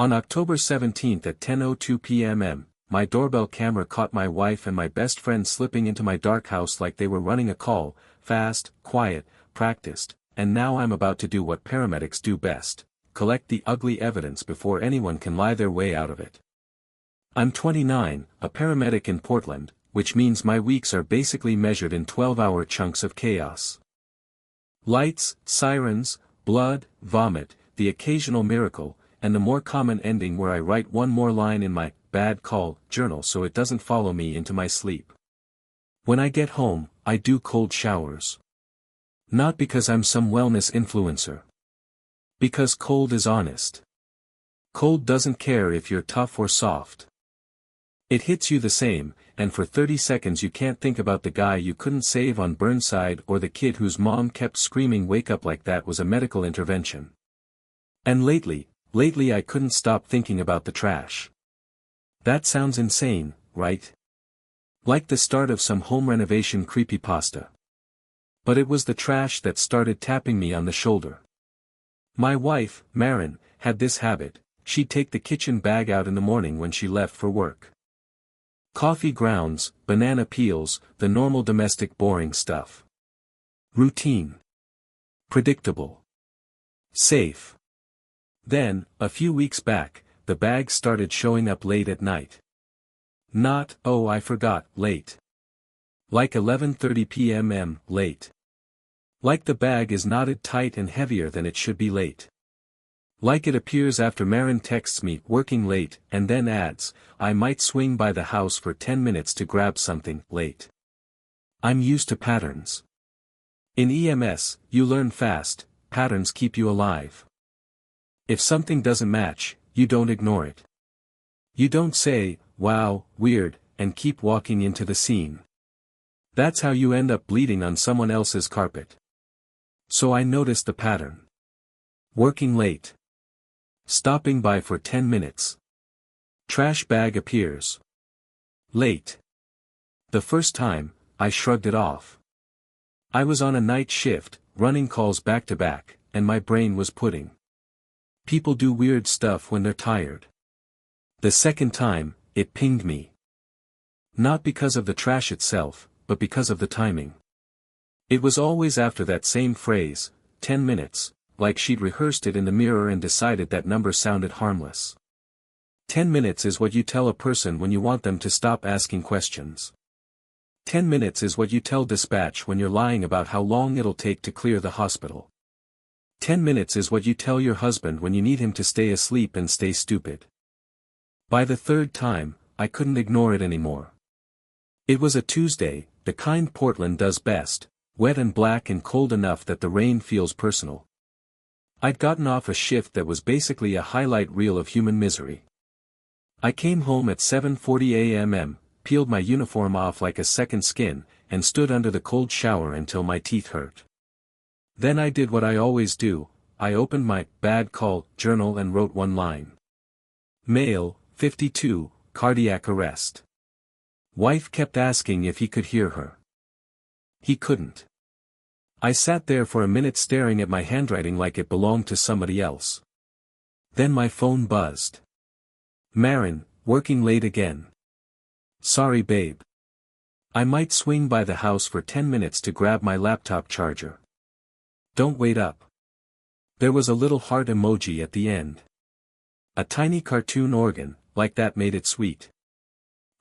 On October 17 at 10:02 p.m., my doorbell camera caught my wife and my best friend slipping into my dark house like they were running a call, fast, quiet, practiced, and now I'm about to do what paramedics do best: collect the ugly evidence before anyone can lie their way out of it. I'm 29, a paramedic in Portland, which means my weeks are basically measured in 12-hour chunks of chaos. Lights, sirens, blood, vomit, the occasional miracle, and the more common ending where I write one more line in my bad call journal so it doesn't follow me into my sleep. When I get home, I do cold showers. Not because I'm some wellness influencer. Because cold is honest. Cold doesn't care if you're tough or soft. It hits you the same, and for 30 seconds you can't think about the guy you couldn't save on Burnside or the kid whose mom kept screaming wake up like that was a medical intervention. And lately I couldn't stop thinking about the trash. That sounds insane, right? Like the start of some home renovation creepypasta. But it was the trash that started tapping me on the shoulder. My wife, Marin, had this habit: she'd take the kitchen bag out in the morning when she left for work. Coffee grounds, banana peels, the normal domestic boring stuff. Routine. Predictable. Safe. Then, a few weeks back, the bags started showing up late at night. Not, oh I forgot, late. Like 11:30 p.m. late. Like the bag is knotted tight and heavier than it should be late. Like it appears after Marin texts me working late and then adds, I might swing by the house for 10 minutes to grab something late. I'm used to patterns. In EMS, you learn fast, patterns keep you alive. If something doesn't match, you don't ignore it. You don't say, wow, weird, and keep walking into the scene. That's how you end up bleeding on someone else's carpet. So I noticed the pattern. Working late. Stopping by for 10 minutes. Trash bag appears. Late. The first time, I shrugged it off. I was on a night shift, running calls back to back, and my brain was pudding. People do weird stuff when they're tired. The second time, it pinged me. Not because of the trash itself, but because of the timing. It was always after that same phrase, 10 minutes, like she'd rehearsed it in the mirror and decided that number sounded harmless. 10 minutes is what you tell a person when you want them to stop asking questions. 10 minutes is what you tell dispatch when you're lying about how long it'll take to clear the hospital. 10 minutes is what you tell your husband when you need him to stay asleep and stay stupid. By the third time, I couldn't ignore it anymore. It was a Tuesday, the kind Portland does best, wet and black and cold enough that the rain feels personal. I'd gotten off a shift that was basically a highlight reel of human misery. I came home at 7:40 a.m., peeled my uniform off like a second skin, and stood under the cold shower until my teeth hurt. Then I did what I always do, I opened my bad call journal and wrote one line. Male, 52, cardiac arrest. Wife kept asking if he could hear her. He couldn't. I sat there for a minute staring at my handwriting like it belonged to somebody else. Then my phone buzzed. Marin, working late again. Sorry babe. I might swing by the house for 10 minutes to grab my laptop charger. Don't wait up. There was a little heart emoji at the end. A tiny cartoon organ, like that made it sweet.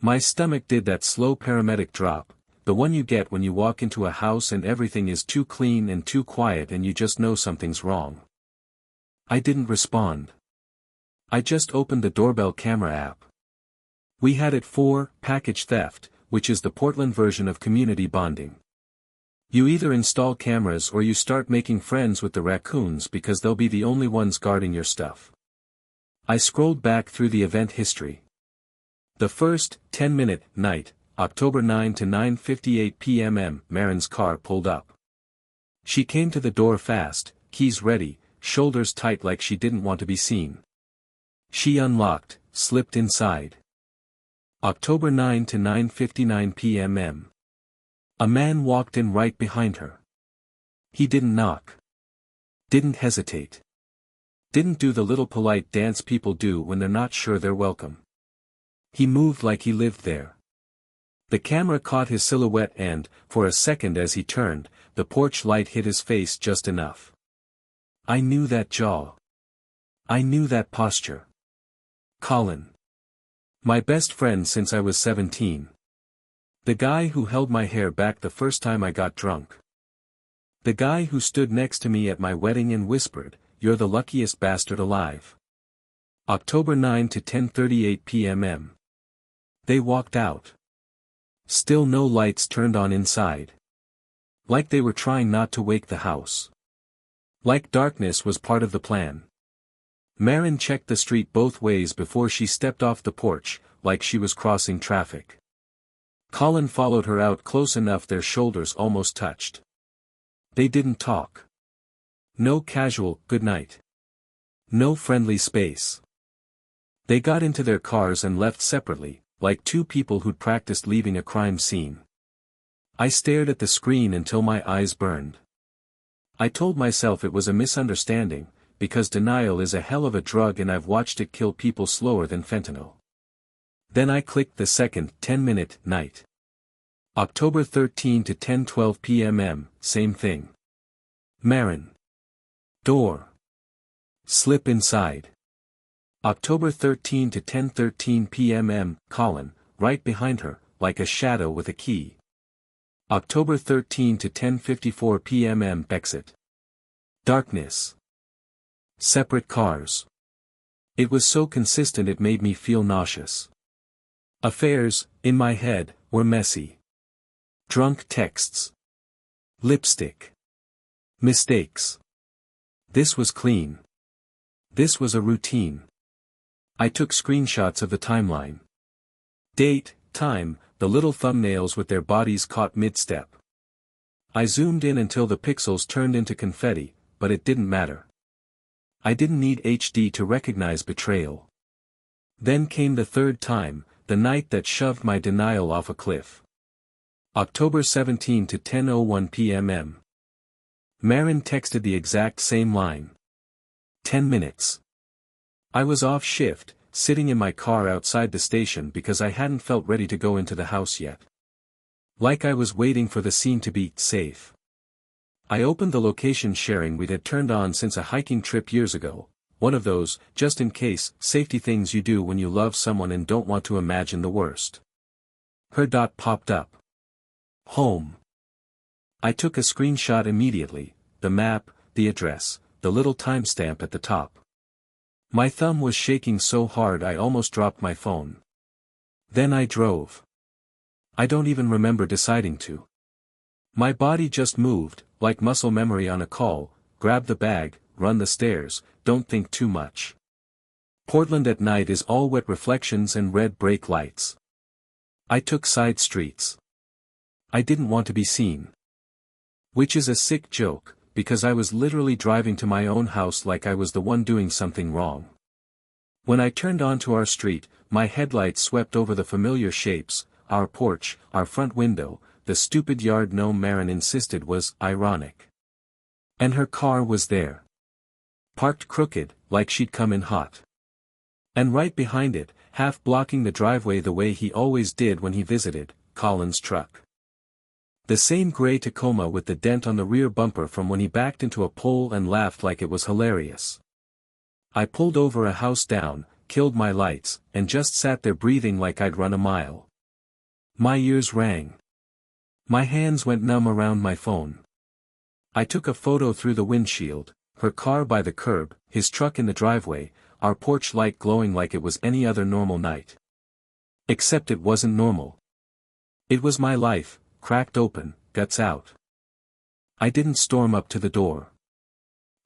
My stomach did that slow paramedic drop, the one you get when you walk into a house and everything is too clean and too quiet and you just know something's wrong. I didn't respond. I just opened the Doorbell camera app. We had it for package theft, which is the Portland version of community bonding. You either install cameras or you start making friends with the raccoons because they'll be the only ones guarding your stuff. I scrolled back through the event history. The first 10-minute night, October 9 to 9:58 p.m. Marin's car pulled up. She came to the door fast, keys ready, shoulders tight like she didn't want to be seen. She unlocked, slipped inside. October 9 to 9:59 p.m. A man walked in right behind her. He didn't knock. Didn't hesitate. Didn't do the little polite dance people do when they're not sure they're welcome. He moved like he lived there. The camera caught his silhouette and, for a second as he turned, the porch light hit his face just enough. I knew that jaw. I knew that posture. Colin. My best friend since I was 17. The guy who held my hair back the first time I got drunk. The guy who stood next to me at my wedding and whispered, "You're the luckiest bastard alive." October 9 to 10:38 p.m. They walked out. Still no lights turned on inside. Like they were trying not to wake the house. Like darkness was part of the plan. Marin checked the street both ways before she stepped off the porch, like she was crossing traffic. Colin followed her out close enough their shoulders almost touched. They didn't talk. No casual "good-night." No friendly space. They got into their cars and left separately, like two people who'd practiced leaving a crime scene. I stared at the screen until my eyes burned. I told myself it was a misunderstanding, because denial is a hell of a drug and I've watched it kill people slower than fentanyl. Then I clicked the second 10-minute night. October 13 to 10:12 p.m. Same thing. Marin. Door. Slip inside. October 13 to 10:13 p.m. Colin, right behind her, like a shadow with a key. October 13 to 10:54 p.m. Exit. Darkness. Separate cars. It was so consistent it made me feel nauseous. Affairs, in my head, were messy. Drunk texts. Lipstick. Mistakes. This was clean. This was a routine. I took screenshots of the timeline. Date, time, the little thumbnails with their bodies caught mid-step. I zoomed in until the pixels turned into confetti, but it didn't matter. I didn't need HD to recognize betrayal. Then came the third time, the night that shoved my denial off a cliff. October 17 to 10:01 p.m. Marin texted the exact same line. 10 minutes. I was off shift, sitting in my car outside the station because I hadn't felt ready to go into the house yet. Like I was waiting for the scene to be safe. I opened the location sharing we'd had turned on since a hiking trip years ago, one of those, just in case, safety things you do when you love someone and don't want to imagine the worst. Her dot popped up. Home. I took a screenshot immediately, the map, the address, the little timestamp at the top. My thumb was shaking so hard I almost dropped my phone. Then I drove. I don't even remember deciding to. My body just moved, like muscle memory on a call, grab the bag, run the stairs, don't think too much. Portland at night is all wet reflections and red brake lights. I took side streets. I didn't want to be seen. Which is a sick joke, because I was literally driving to my own house like I was the one doing something wrong. When I turned onto our street, my headlights swept over the familiar shapes, our porch, our front window, the stupid yard gnome Marin insisted was ironic. And her car was there. Parked crooked, like she'd come in hot. And right behind it, half blocking the driveway the way he always did when he visited, Colin's truck. The same gray Tacoma with the dent on the rear bumper from when he backed into a pole and laughed like it was hilarious. I pulled over a house down, killed my lights, and just sat there breathing like I'd run a mile. My ears rang. My hands went numb around my phone. I took a photo through the windshield, her car by the curb, his truck in the driveway, our porch light glowing like it was any other normal night. Except it wasn't normal. It was my life, cracked open, guts out. I didn't storm up to the door.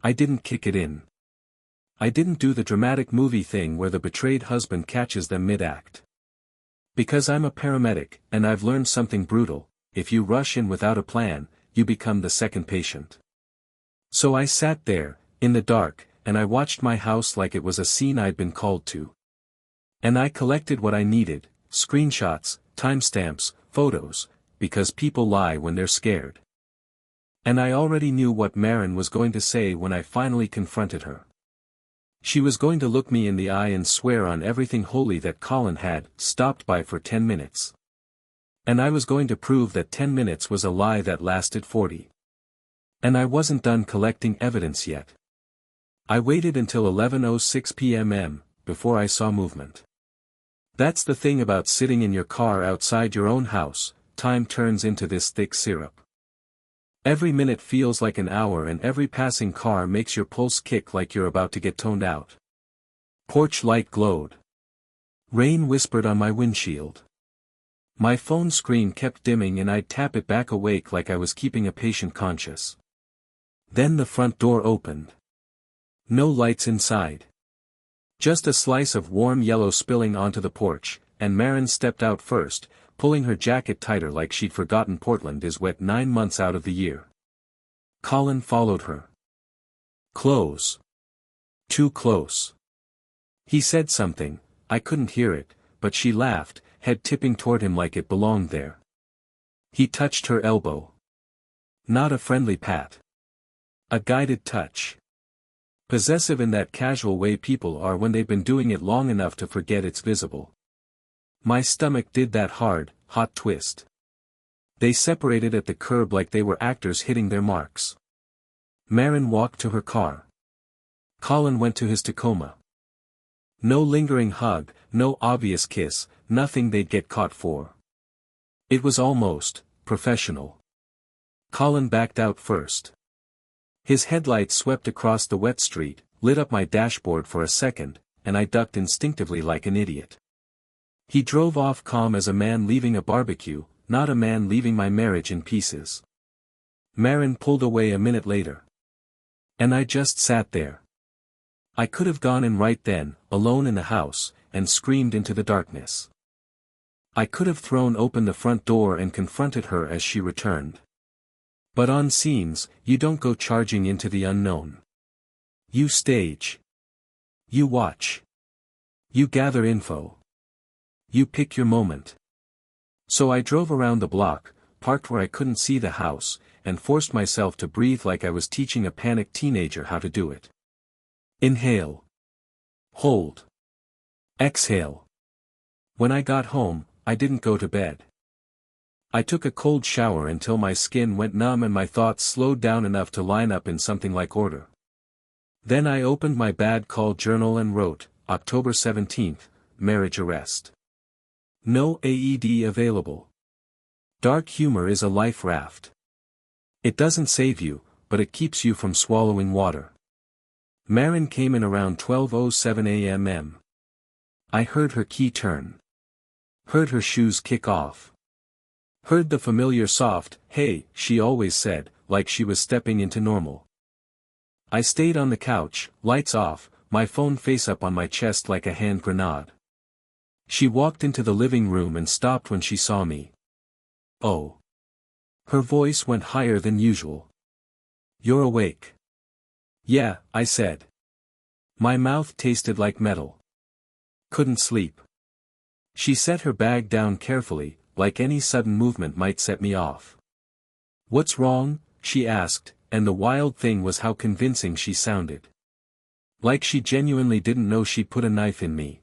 I didn't kick it in. I didn't do the dramatic movie thing where the betrayed husband catches them mid-act. Because I'm a paramedic, and I've learned something brutal, if you rush in without a plan, you become the second patient. So I sat there, in the dark, and I watched my house like it was a scene I'd been called to. And I collected what I needed, screenshots, timestamps, photos, because people lie when they're scared. And I already knew what Marin was going to say when I finally confronted her. She was going to look me in the eye and swear on everything holy that Colin had stopped by for 10 minutes. And I was going to prove that 10 minutes was a lie that lasted 40. And I wasn't done collecting evidence yet. I waited until 11:06 p.m. before I saw movement. That's the thing about sitting in your car outside your own house, time turns into this thick syrup. Every minute feels like an hour and every passing car makes your pulse kick like you're about to get toned out. Porch light glowed. Rain whispered on my windshield. My phone screen kept dimming and I'd tap it back awake like I was keeping a patient conscious. Then the front door opened. No lights inside. Just a slice of warm yellow spilling onto the porch, and Maren stepped out first, pulling her jacket tighter like she'd forgotten Portland is wet 9 months out of the year. Colin followed her. Close. Too close. He said something, I couldn't hear it, but she laughed, head tipping toward him like it belonged there. He touched her elbow. Not a friendly pat. A guided touch. Possessive in that casual way people are when they've been doing it long enough to forget it's visible. My stomach did that hard, hot twist. They separated at the curb like they were actors hitting their marks. Maren walked to her car. Colin went to his Tacoma. No lingering hug, no obvious kiss, nothing they'd get caught for. It was almost professional. Colin backed out first. His headlights swept across the wet street, lit up my dashboard for a second, and I ducked instinctively like an idiot. He drove off calm as a man leaving a barbecue, not a man leaving my marriage in pieces. Maren pulled away a minute later. And I just sat there. I could have gone in right then, alone in the house, and screamed into the darkness. I could have thrown open the front door and confronted her as she returned. But on scenes, you don't go charging into the unknown. You stage. You watch. You gather info. You pick your moment. So I drove around the block, parked where I couldn't see the house, and forced myself to breathe like I was teaching a panicked teenager how to do it. Inhale. Hold. Exhale. When I got home, I didn't go to bed. I took a cold shower until my skin went numb and my thoughts slowed down enough to line up in something like order. Then I opened my bad call journal and wrote, October 17th, marriage arrest. No AED available. Dark humor is a life raft. It doesn't save you, but it keeps you from swallowing water. Maren came in around 12:07 a.m. I heard her key turn. Heard her shoes kick off. Heard the familiar soft, hey, she always said, like she was stepping into normal. I stayed on the couch, lights off, my phone face up on my chest like a hand grenade. She walked into the living room and stopped when she saw me. Oh. Her voice went higher than usual. You're awake. Yeah, I said. My mouth tasted like metal. Couldn't sleep. She set her bag down carefully, like any sudden movement might set me off. What's wrong? She asked, and the wild thing was how convincing she sounded. Like she genuinely didn't know she'd put a knife in me.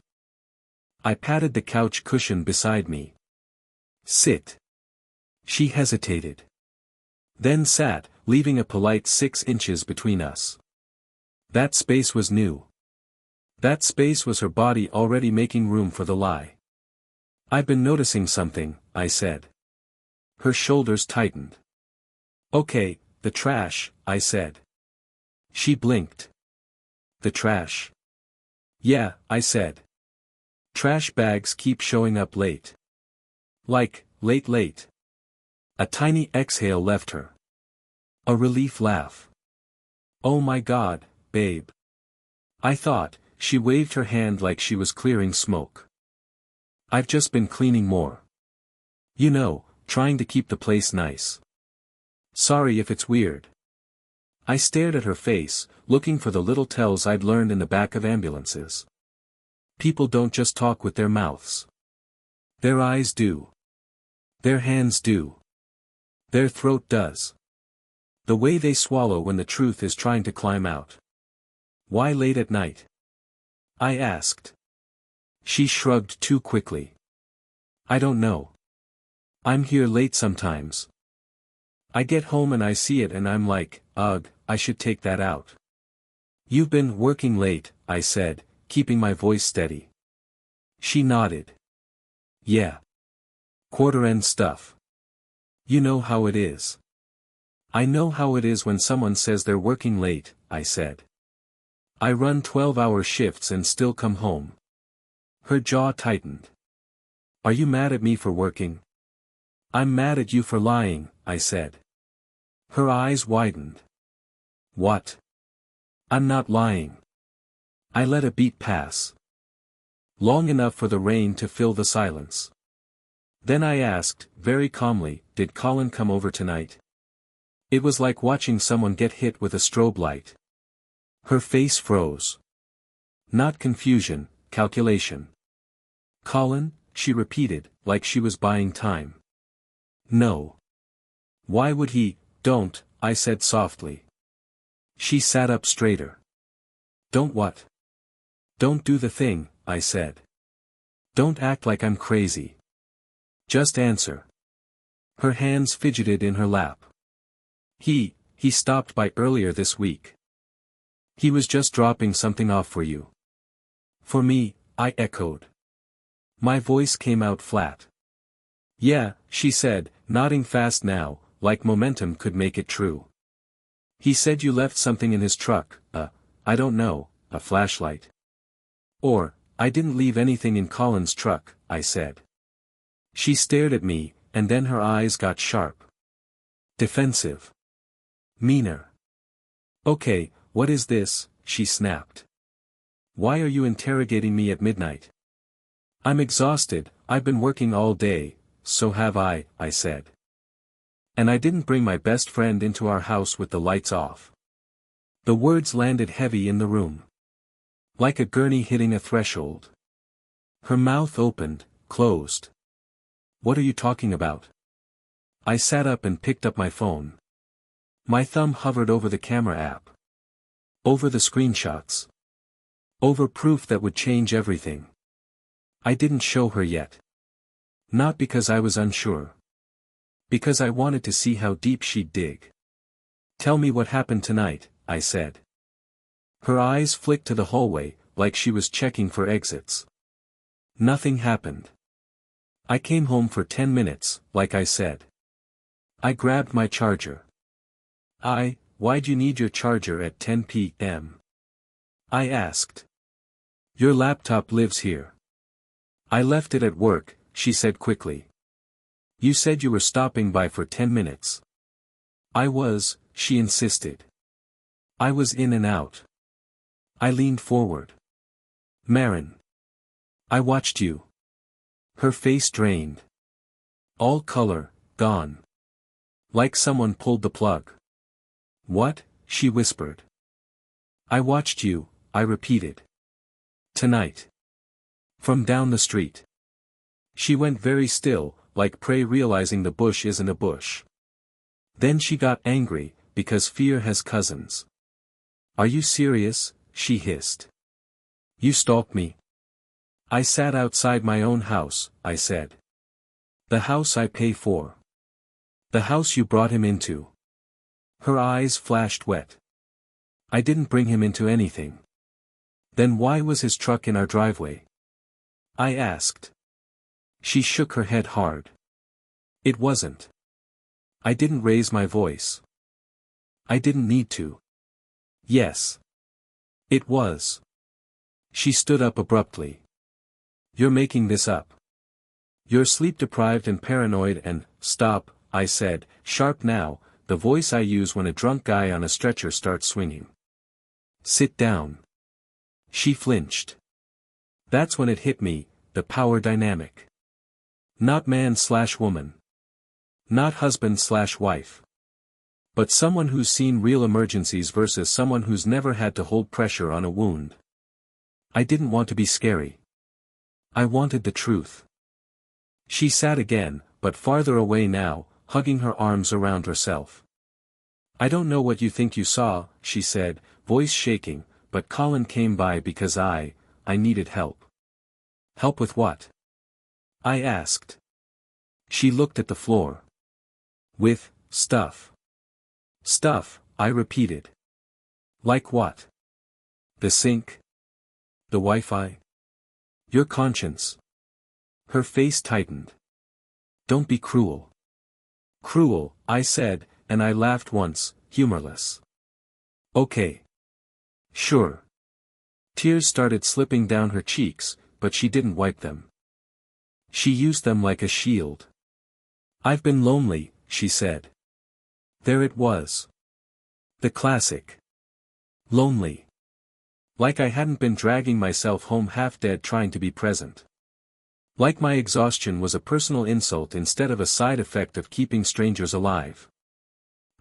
I patted the couch cushion beside me. Sit. She hesitated. Then sat, leaving a polite 6 inches between us. That space was new. That space was her body already making room for the lie. I've been noticing something, I said. Her shoulders tightened. Okay, the trash, I said. She blinked. The trash. Yeah, I said. Trash bags keep showing up late. Like, late. A tiny exhale left her. A relief laugh. Oh my God, babe. I thought, she waved her hand like she was clearing smoke. I've just been cleaning more. You know, trying to keep the place nice. Sorry if it's weird. I stared at her face, looking for the little tells I'd learned in the back of ambulances. People don't just talk with their mouths. Their eyes do. Their hands do. Their throat does. The way they swallow when the truth is trying to climb out. Why late at night? I asked. She shrugged too quickly. I don't know. I'm here late sometimes. I get home and I see it and I'm like, ugh, I should take that out. You've been working late, I said, keeping my voice steady. She nodded. Yeah. Quarter-end stuff. You know how it is. I know how it is when someone says they're working late, I said. I run 12-hour shifts and still come home. Her jaw tightened. Are you mad at me for working? I'm mad at you for lying, I said. Her eyes widened. What? I'm not lying. I let a beat pass. Long enough for the rain to fill the silence. Then I asked, very calmly, did Colin come over tonight? It was like watching someone get hit with a strobe light. Her face froze. Not confusion, calculation. Colin, she repeated, like she was buying time. No. Why would he? Don't, I said softly. She sat up straighter. Don't what? Don't do the thing, I said. Don't act like I'm crazy. Just answer. Her hands fidgeted in her lap. He stopped by earlier this week. He was just dropping something off for you. For me, I echoed. My voice came out flat. Yeah, she said, nodding fast now, like momentum could make it true. He said you left something in his truck, I don't know, a flashlight. Or, I didn't leave anything in Colin's truck, I said. She stared at me, and then her eyes got sharp. Defensive. Meaner. Okay, what is this? She snapped. Why are you interrogating me at midnight? I'm exhausted, I've been working all day, so have I said. And I didn't bring my best friend into our house with the lights off. The words landed heavy in the room. Like a gurney hitting a threshold. Her mouth opened, closed. What are you talking about? I sat up and picked up my phone. My thumb hovered over the camera app. Over the screenshots. Over proof that would change everything. I didn't show her yet. Not because I was unsure. Because I wanted to see how deep she'd dig. Tell me what happened tonight, I said. Her eyes flicked to the hallway, like she was checking for exits. Nothing happened. I came home for 10 minutes, like I said. I grabbed my charger. Why'd you need your charger at 10 p.m.? I asked. Your laptop lives here. I left it at work, she said quickly. You said you were stopping by for 10 minutes. I was, she insisted. I was in and out. I leaned forward. Marin. I watched you. Her face drained. All color, gone. Like someone pulled the plug. What? She whispered. I watched you, I repeated. Tonight. From down the street. She went very still, like prey realizing the bush isn't a bush. Then she got angry, because fear has cousins. Are you serious? She hissed. You stalked me. I sat outside my own house, I said. The house I pay for. The house you brought him into. Her eyes flashed wet. I didn't bring him into anything. Then why was his truck in our driveway? I asked. She shook her head hard. It wasn't. I didn't raise my voice. I didn't need to. Yes. It was. She stood up abruptly. You're making this up. You're sleep-deprived and paranoid and, stop, I said, sharp now, the voice I use when a drunk guy on a stretcher starts swinging. Sit down. She flinched. That's when it hit me, the power dynamic. Not man/woman. Not husband/wife. But someone who's seen real emergencies versus someone who's never had to hold pressure on a wound. I didn't want to be scary. I wanted the truth. She sat again, but farther away now, hugging her arms around herself. I don't know what you think you saw, she said, voice shaking, but Colin came by because I I needed help. Help with what? I asked. She looked at the floor. With stuff. Stuff, I repeated. Like what? The sink? The Wi-Fi? Your conscience. Her face tightened. Don't be cruel. Cruel, I said, and I laughed once, humorless. Okay. Sure. Tears started slipping down her cheeks, but she didn't wipe them. She used them like a shield. I've been lonely, she said. There it was. The classic. Lonely. Like I hadn't been dragging myself home half-dead trying to be present. Like my exhaustion was a personal insult instead of a side effect of keeping strangers alive.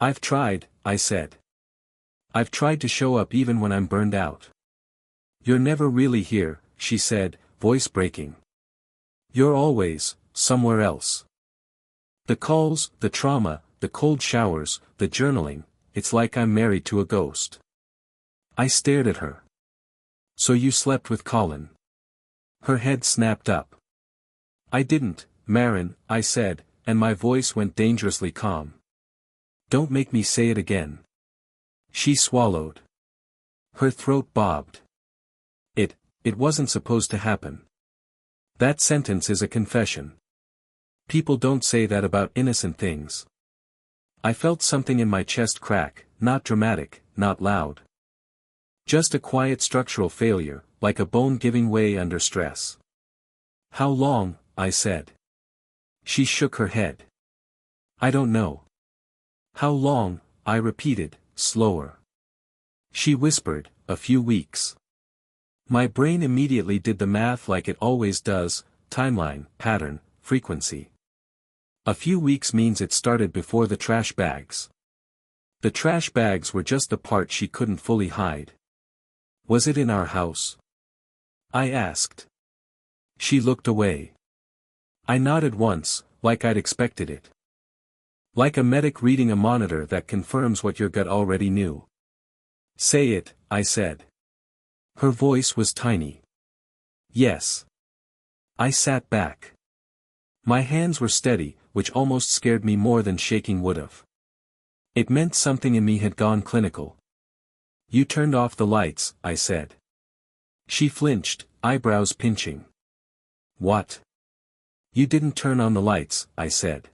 I've tried, I said. I've tried to show up even when I'm burned out. You're never really here, she said, voice breaking. You're always somewhere else. The calls, the trauma, the cold showers, the journaling, it's like I'm married to a ghost. I stared at her. So you slept with Colin? Her head snapped up. I didn't, Marin, I said, and my voice went dangerously calm. Don't make me say it again. She swallowed. Her throat bobbed. It wasn't supposed to happen. That sentence is a confession. People don't say that about innocent things. I felt something in my chest crack, not dramatic, not loud. Just a quiet structural failure, like a bone giving way under stress. How long? I said. She shook her head. I don't know. How long? I repeated, slower. She whispered, a few weeks. My brain immediately did the math like it always does, timeline, pattern, frequency. A few weeks means it started before the trash bags. The trash bags were just the part she couldn't fully hide. Was it in our house? I asked. She looked away. I nodded once, like I'd expected it. Like a medic reading a monitor that confirms what your gut already knew. Say it, I said. Her voice was tiny. Yes. I sat back. My hands were steady, which almost scared me more than shaking would've. It meant something in me had gone clinical. You turned off the lights, I said. She flinched, eyebrows pinching. What? You didn't turn on the lights, I said.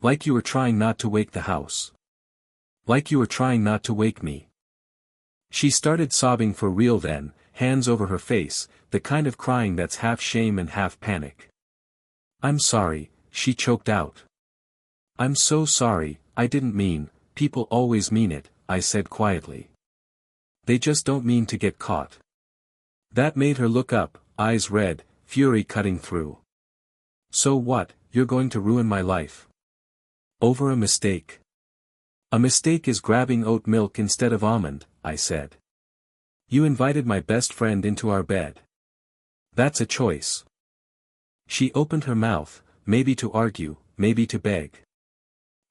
Like you were trying not to wake the house. Like you were trying not to wake me. She started sobbing for real then, hands over her face, the kind of crying that's half shame and half panic. I'm sorry, she choked out. I'm so sorry, I didn't mean, people always mean it, I said quietly. They just don't mean to get caught. That made her look up, eyes red, fury cutting through. So what, you're going to ruin my life? Over a mistake. A mistake is grabbing oat milk instead of almond, I said. You invited my best friend into our bed. That's a choice. She opened her mouth, maybe to argue, maybe to beg.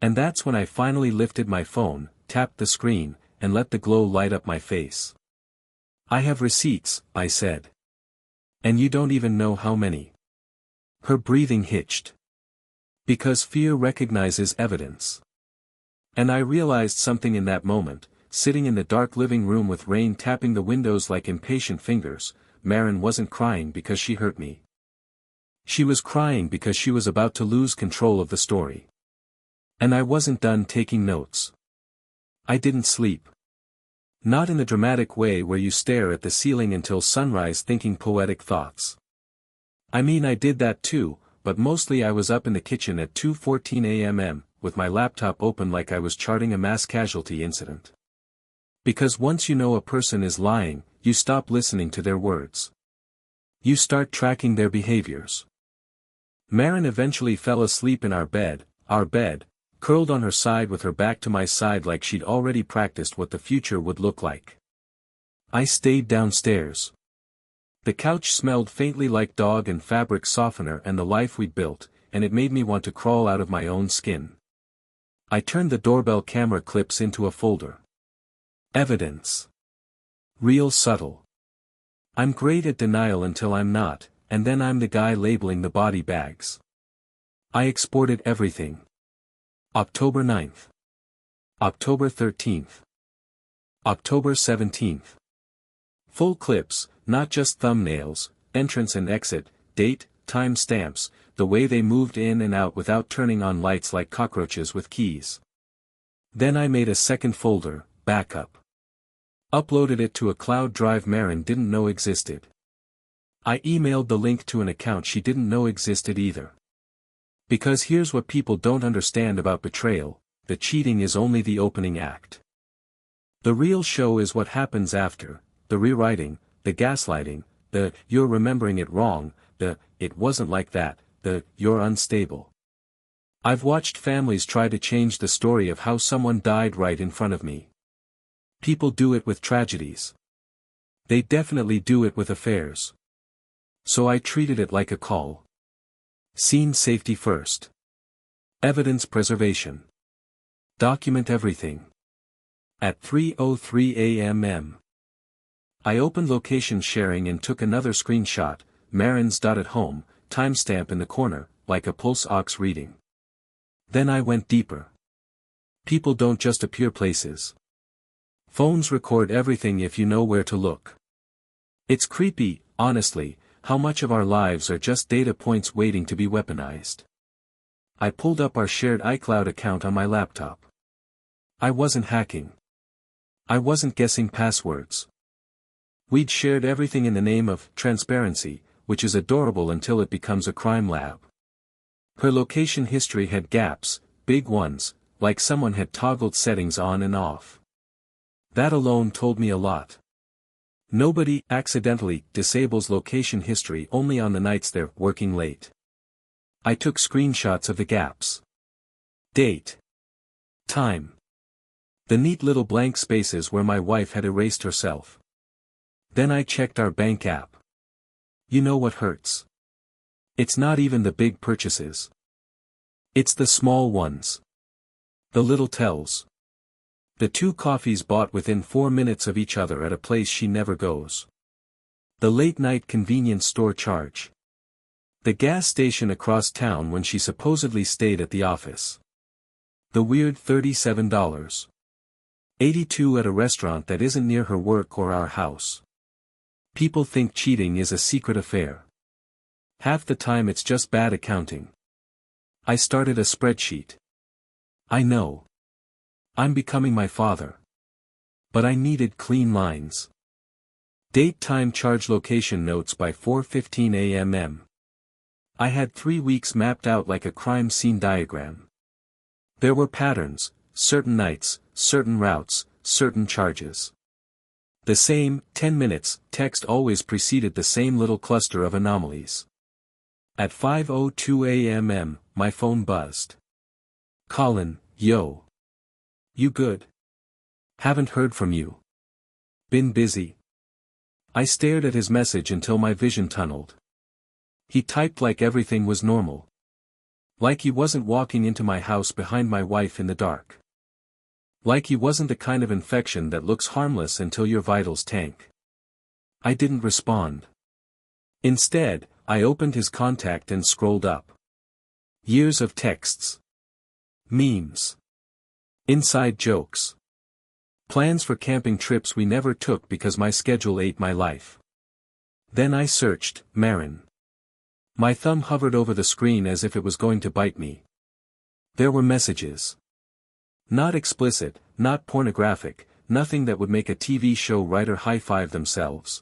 And that's when I finally lifted my phone, tapped the screen, and let the glow light up my face. I have receipts, I said. And you don't even know how many. Her breathing hitched. Because fear recognizes evidence. And I realized something in that moment, sitting in the dark living room with rain tapping the windows like impatient fingers. Marin wasn't crying because she hurt me. She was crying because she was about to lose control of the story. And I wasn't done taking notes. I didn't sleep. Not in the dramatic way where you stare at the ceiling until sunrise thinking poetic thoughts. I mean, I did that too, but mostly I was up in the kitchen at 2:14 a.m. with my laptop open like I was charting a mass casualty incident. Because once you know a person is lying, you stop listening to their words. You start tracking their behaviors. Marin eventually fell asleep in our bed, curled on her side with her back to my side like she'd already practiced what the future would look like. I stayed downstairs. The couch smelled faintly like dog and fabric softener and the life we'd built, and it made me want to crawl out of my own skin. I turned the doorbell camera clips into a folder. Evidence. Real subtle. I'm great at denial until I'm not, and then I'm the guy labeling the body bags. I exported everything. October 9th. October 13th. October 17th. Full clips, not just thumbnails, entrance and exit, date, time stamps, the way they moved in and out without turning on lights like cockroaches with keys. Then I made a second folder, backup. Uploaded it to a cloud drive Marin didn't know existed. I emailed the link to an account she didn't know existed either. Because here's what people don't understand about betrayal, the cheating is only the opening act. The real show is what happens after, the rewriting, the gaslighting, the "you're remembering it wrong," the "it wasn't like that," the "you're unstable." I've watched families try to change the story of how someone died right in front of me. People do it with tragedies. They definitely do it with affairs. So I treated it like a call. Scene safety first. Evidence preservation. Document everything. At 3:03 a.m. I opened location sharing and took another screenshot, Marin's at home, timestamp in the corner, like a pulse ox reading. Then I went deeper. People don't just appear places. Phones record everything if you know where to look. It's creepy, honestly, how much of our lives are just data points waiting to be weaponized. I pulled up our shared iCloud account on my laptop. I wasn't hacking. I wasn't guessing passwords. We'd shared everything in the name of transparency, which is adorable until it becomes a crime lab. Her location history had gaps, big ones, like someone had toggled settings on and off. That alone told me a lot. Nobody accidentally disables location history only on the nights they're working late. I took screenshots of the gaps. Date. Time. The neat little blank spaces where my wife had erased herself. Then I checked our bank app. You know what hurts? It's not even the big purchases. It's the small ones. The little tells. The 2 coffees bought within 4 minutes of each other at a place she never goes. The late-night convenience store charge. The gas station across town when she supposedly stayed at the office. The weird $37.82 at a restaurant that isn't near her work or our house. People think cheating is a secret affair. Half the time it's just bad accounting. I started a spreadsheet. I know. I'm becoming my father. But I needed clean lines. Date, time, charge, location notes by 4:15 a.m. I had 3 weeks mapped out like a crime scene diagram. There were patterns, certain nights, certain routes, certain charges. The same 10 minutes text always preceded the same little cluster of anomalies. At 5:02 a.m. my phone buzzed. Colin, yo. You good? Haven't heard from you. Been busy. I stared at his message until my vision tunneled. He typed like everything was normal. Like he wasn't walking into my house behind my wife in the dark. Like he wasn't the kind of infection that looks harmless until your vitals tank. I didn't respond. Instead, I opened his contact and scrolled up. Years of texts. Memes. Inside jokes. Plans for camping trips we never took because my schedule ate my life. Then I searched, Marin. My thumb hovered over the screen as if it was going to bite me. There were messages. Not explicit, not pornographic, nothing that would make a TV show writer high-five themselves.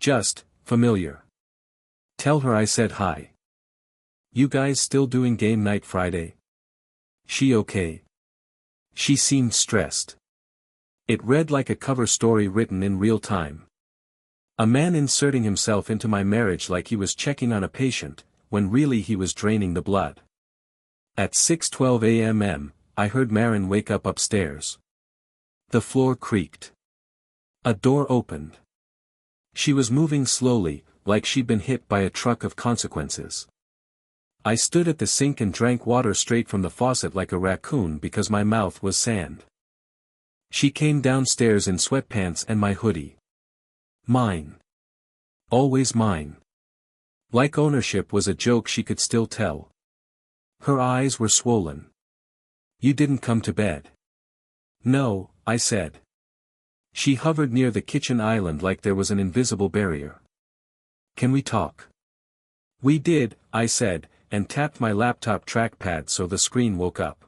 Just, familiar. Tell her I said hi. You guys still doing game night Friday? She okay? She seemed stressed. It read like a cover story written in real time. A man inserting himself into my marriage like he was checking on a patient, when really he was draining the blood. At 6:12 a.m. I heard Marin wake up upstairs. The floor creaked. A door opened. She was moving slowly, like she'd been hit by a truck of consequences. I stood at the sink and drank water straight from the faucet like a raccoon because my mouth was sand. She came downstairs in sweatpants and my hoodie. Mine. Always mine. Like ownership was a joke she could still tell. Her eyes were swollen. You didn't come to bed. No, I said. She hovered near the kitchen island like there was an invisible barrier. Can we talk? We did, I said, and tapped my laptop trackpad so the screen woke up.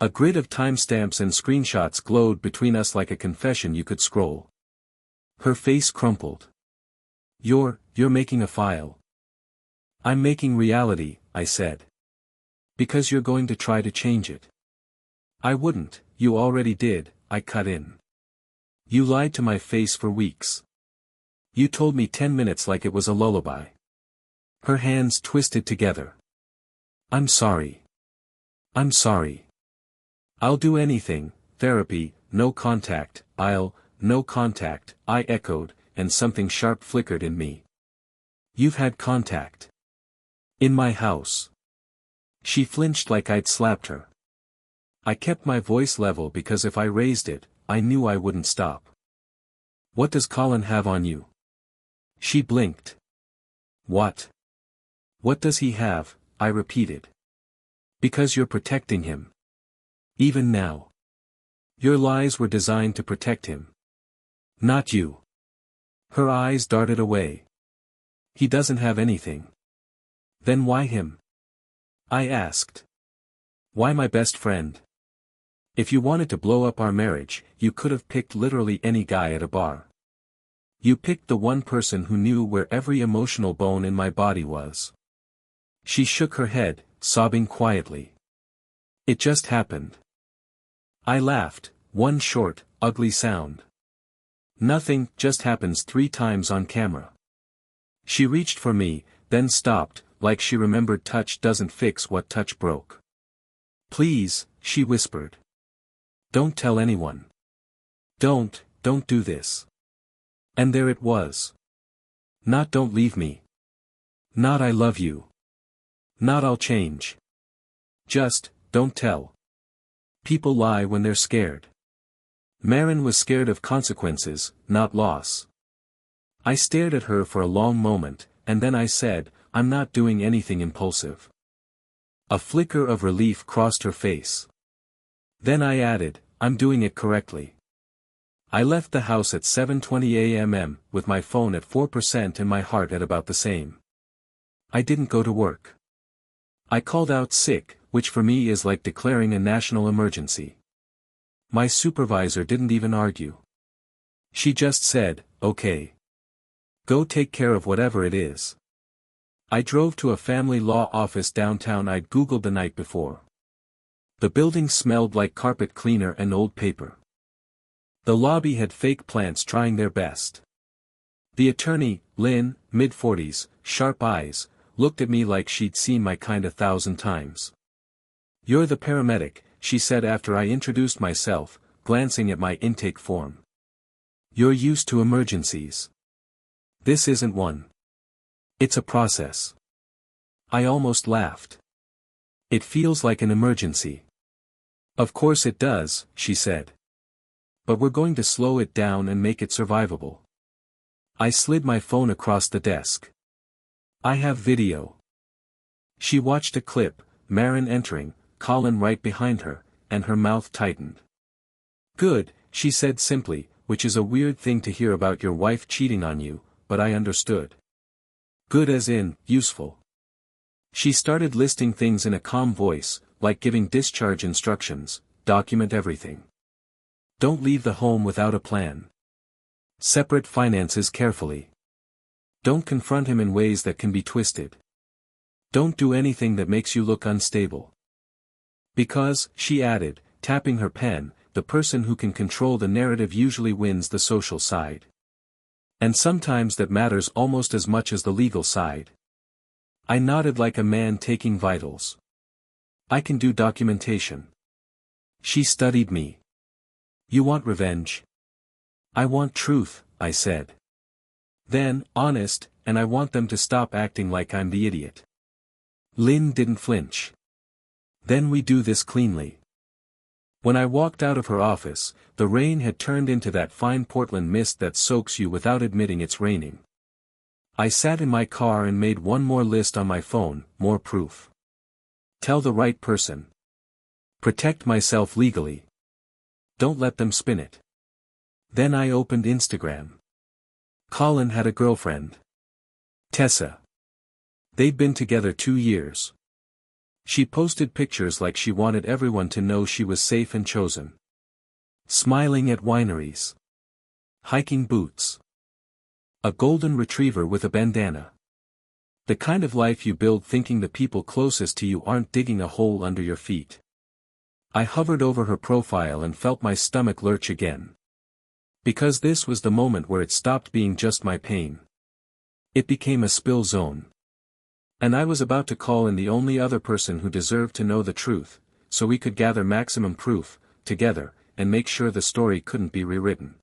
A grid of timestamps and screenshots glowed between us like a confession you could scroll. Her face crumpled. You're making a file. I'm making reality, I said. Because you're going to try to change it. I wouldn't, you already did, I cut in. You lied to my face for weeks. You told me 10 minutes like it was a lullaby. Her hands twisted together. I'm sorry. I'm sorry. I'll do anything, therapy, no contact, no contact, I echoed, and something sharp flickered in me. You've had contact. In my house. She flinched like I'd slapped her. I kept my voice level because if I raised it, I knew I wouldn't stop. What does Colin have on you? She blinked. What? What does he have? I repeated. Because you're protecting him. Even now. Your lies were designed to protect him. Not you. Her eyes darted away. He doesn't have anything. Then why him? I asked. Why my best friend? If you wanted to blow up our marriage, you could have picked literally any guy at a bar. You picked the one person who knew where every emotional bone in my body was. She shook her head, sobbing quietly. It just happened. I laughed, one short, ugly sound. Nothing just happens 3 times on camera. She reached for me, then stopped, like she remembered touch doesn't fix what touch broke. Please, she whispered. Don't tell anyone. Don't do this. And there it was. Not don't leave me. Not I love you. Not I'll change. Just, don't tell. People lie when they're scared. Marin was scared of consequences, not loss. I stared at her for a long moment, and then I said, I'm not doing anything impulsive. A flicker of relief crossed her face. Then I added, I'm doing it correctly. I left the house at 7:20 a.m. with my phone at 4% and my heart at about the same. I didn't go to work. I called out sick, which for me is like declaring a national emergency. My supervisor didn't even argue. She just said, okay. Go take care of whatever it is. I drove to a family law office downtown I'd Googled the night before. The building smelled like carpet cleaner and old paper. The lobby had fake plants trying their best. The attorney, Lynn, mid-40s, sharp eyes, looked at me like she'd seen my kind 1,000 times. You're the paramedic, she said after I introduced myself, glancing at my intake form. You're used to emergencies. This isn't one. It's a process. I almost laughed. It feels like an emergency. Of course it does, she said. But we're going to slow it down and make it survivable. I slid my phone across the desk. I have video. She watched a clip, Marin entering, Colin right behind her, and her mouth tightened. Good, she said simply, which is a weird thing to hear about your wife cheating on you, but I understood. Good as in, useful. She started listing things in a calm voice, like giving discharge instructions, document everything. Don't leave the home without a plan. Separate finances carefully. Don't confront him in ways that can be twisted. Don't do anything that makes you look unstable. Because, she added, tapping her pen, the person who can control the narrative usually wins the social side. And sometimes that matters almost as much as the legal side. I nodded like a man taking vitals. I can do documentation. She studied me. You want revenge? I want truth, I said. Then, honest, and I want them to stop acting like I'm the idiot. Lynn didn't flinch. Then we do this cleanly. When I walked out of her office, the rain had turned into that fine Portland mist that soaks you without admitting it's raining. I sat in my car and made one more list on my phone, more proof. Tell the right person. Protect myself legally. Don't let them spin it. Then I opened Instagram. Colin had a girlfriend. Tessa. They'd been together 2 years. She posted pictures like she wanted everyone to know she was safe and chosen. Smiling at wineries. Hiking boots. A golden retriever with a bandana. The kind of life you build thinking the people closest to you aren't digging a hole under your feet. I hovered over her profile and felt my stomach lurch again. Because this was the moment where it stopped being just my pain. It became a spill zone. And I was about to call in the only other person who deserved to know the truth, so we could gather maximum proof, together, and make sure the story couldn't be rewritten.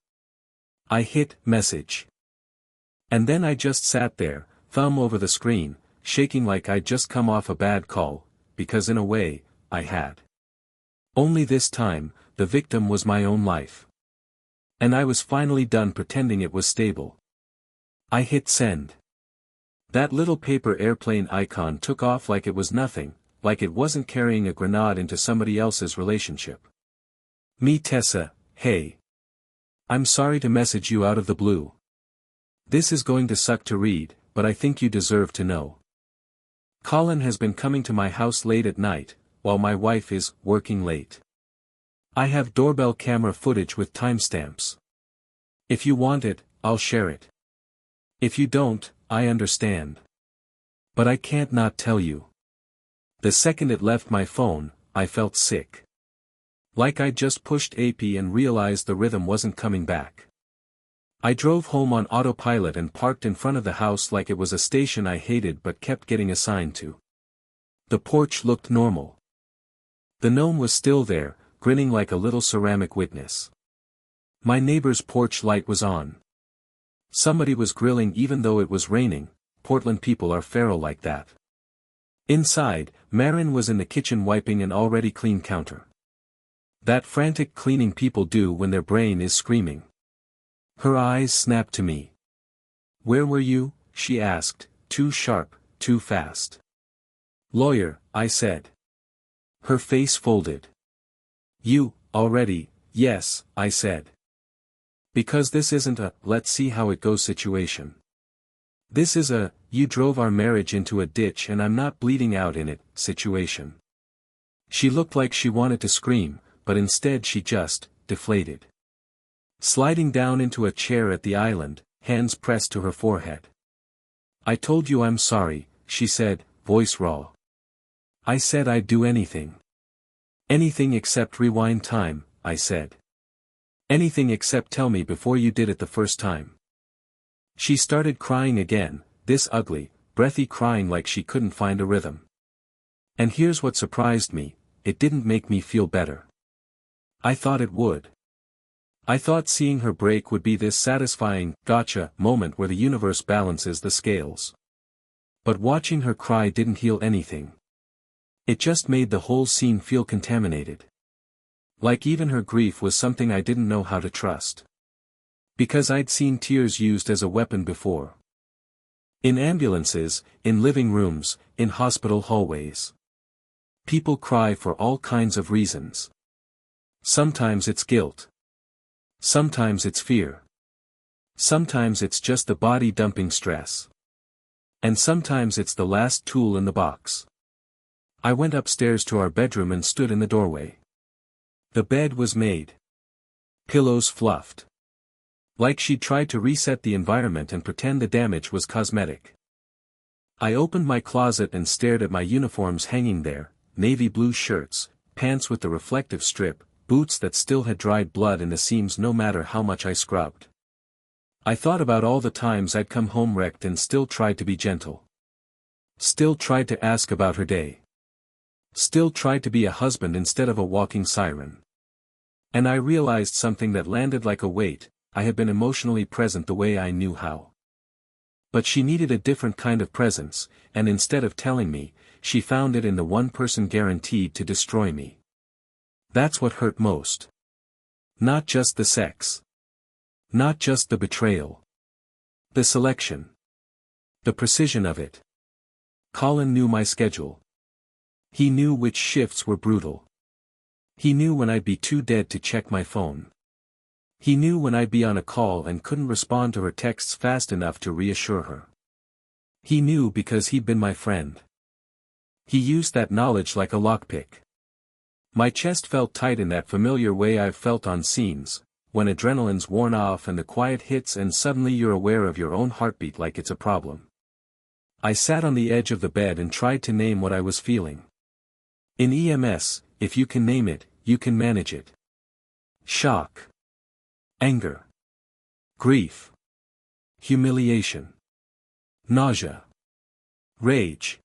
I hit message. And then I just sat there, thumb over the screen, shaking like I'd just come off a bad call, because in a way, I had. Only this time, the victim was my own life. And I was finally done pretending it was stable. I hit send. That little paper airplane icon took off like it was nothing, like it wasn't carrying a grenade into somebody else's relationship. Me Tessa, hey. I'm sorry to message you out of the blue. This is going to suck to read, but I think you deserve to know. Colin has been coming to my house late at night, while my wife is working late. I have doorbell camera footage with timestamps. If you want it, I'll share it. If you don't, I understand. But I can't not tell you. The second it left my phone, I felt sick. Like I'd just pushed AP and realized the rhythm wasn't coming back. I drove home on autopilot and parked in front of the house like it was a station I hated but kept getting assigned to. The porch looked normal. The gnome was still there, grinning like a little ceramic witness. My neighbor's porch light was on. Somebody was grilling even though it was raining. Portland people are feral like that. Inside, Marin was in the kitchen wiping an already clean counter. That frantic cleaning people do when their brain is screaming. Her eyes snapped to me. Where were you? She asked, too sharp, too fast. Lawyer, I said. Her face folded. You, already, yes, I said. Because this isn't a, let's see how it goes situation. This is a, you drove our marriage into a ditch and I'm not bleeding out in it, situation. She looked like she wanted to scream, but instead she just, deflated. Sliding down into a chair at the island, hands pressed to her forehead. I told you I'm sorry, she said, voice raw. I said I'd do anything. Anything except rewind time, I said. Anything except tell me before you did it the first time. She started crying again, this ugly, breathy crying like she couldn't find a rhythm. And here's what surprised me, it didn't make me feel better. I thought it would. I thought seeing her break would be this satisfying, gotcha, moment where the universe balances the scales. But watching her cry didn't heal anything. It just made the whole scene feel contaminated. Like even her grief was something I didn't know how to trust. Because I'd seen tears used as a weapon before. In ambulances, in living rooms, in hospital hallways. People cry for all kinds of reasons. Sometimes it's guilt. Sometimes it's fear. Sometimes it's just the body dumping stress. And sometimes it's the last tool in the box. I went upstairs to our bedroom and stood in the doorway. The bed was made. Pillows fluffed. Like she'd tried to reset the environment and pretend the damage was cosmetic. I opened my closet and stared at my uniforms hanging there, navy blue shirts, pants with the reflective strip, boots that still had dried blood in the seams no matter how much I scrubbed. I thought about all the times I'd come home wrecked and still tried to be gentle. Still tried to ask about her day. Still tried to be a husband instead of a walking siren. And I realized something that landed like a weight, I had been emotionally present the way I knew how. But she needed a different kind of presence, and instead of telling me, she found it in the one person guaranteed to destroy me. That's what hurt most. Not just the sex. Not just the betrayal. The selection. The precision of it. Colin knew my schedule. He knew which shifts were brutal. He knew when I'd be too dead to check my phone. He knew when I'd be on a call and couldn't respond to her texts fast enough to reassure her. He knew because he'd been my friend. He used that knowledge like a lockpick. My chest felt tight in that familiar way I've felt on scenes, when adrenaline's worn off and the quiet hits and suddenly you're aware of your own heartbeat like it's a problem. I sat on the edge of the bed and tried to name what I was feeling. In EMS, if you can name it, you can manage it. Shock. Anger. Grief. Humiliation. Nausea. Rage.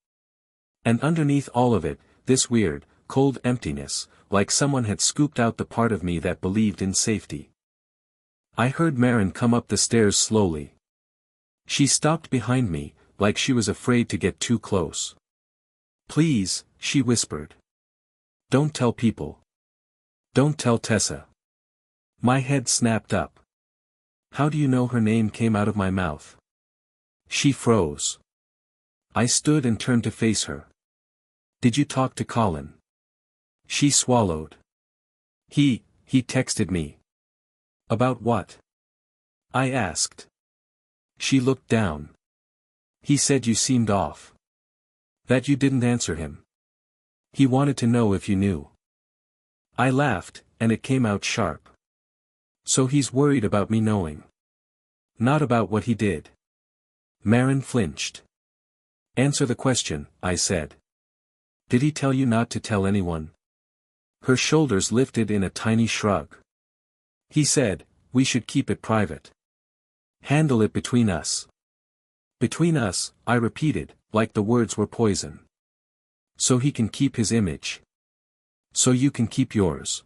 And underneath all of it, this weird, cold emptiness, like someone had scooped out the part of me that believed in safety. I heard Maren come up the stairs slowly. She stopped behind me, like she was afraid to get too close. "Please," she whispered. "Don't tell people. Don't tell Tessa." My head snapped up. How do you know her name came out of my mouth? She froze. I stood and turned to face her. "Did you talk to Colin?" She swallowed. He texted me." "About what?" I asked. She looked down. "He said you seemed off. That you didn't answer him. He wanted to know if you knew." I laughed, and it came out sharp. "So he's worried about me knowing. Not about what he did." Maren flinched. "Answer the question," I said. "Did he tell you not to tell anyone?" Her shoulders lifted in a tiny shrug. "He said, we should keep it private. Handle it between us." "Between us," I repeated, like the words were poison. "So he can keep his image. So you can keep yours."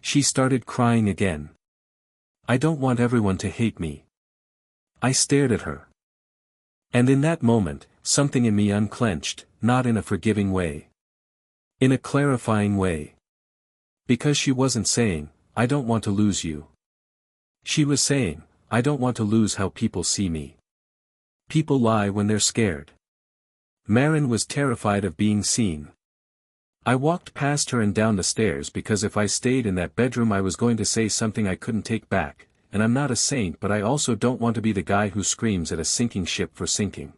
She started crying again. "I don't want everyone to hate me." I stared at her. And in that moment, something in me unclenched, not in a forgiving way. In a clarifying way. Because she wasn't saying, "I don't want to lose you." She was saying, "I don't want to lose how people see me." People lie when they're scared. Maren was terrified of being seen. I walked past her and down the stairs because if I stayed in that bedroom I was going to say something I couldn't take back, and I'm not a saint but I also don't want to be the guy who screams at a sinking ship for sinking.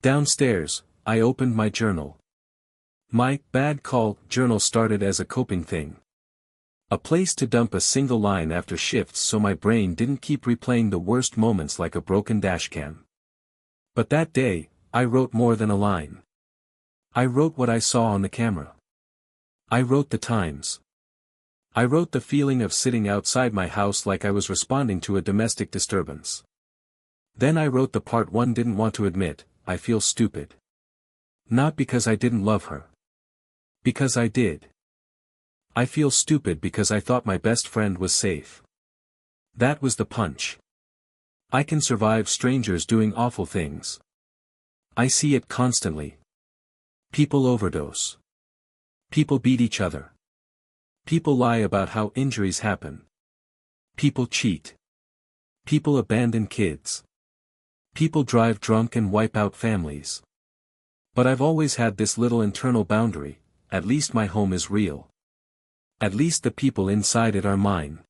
Downstairs, I opened my journal. My bad call journal started as a coping thing. A place to dump a single line after shifts so my brain didn't keep replaying the worst moments like a broken dashcam. But that day, I wrote more than a line. I wrote what I saw on the camera. I wrote the times. I wrote the feeling of sitting outside my house like I was responding to a domestic disturbance. Then I wrote the part one didn't want to admit, I feel stupid. Not because I didn't love her. Because I did. I feel stupid because I thought my best friend was safe. That was the punch. I can survive strangers doing awful things. I see it constantly. People overdose. People beat each other. People lie about how injuries happen. People cheat. People abandon kids. People drive drunk and wipe out families. But I've always had this little internal boundary, at least my home is real. At least the people inside it are mine.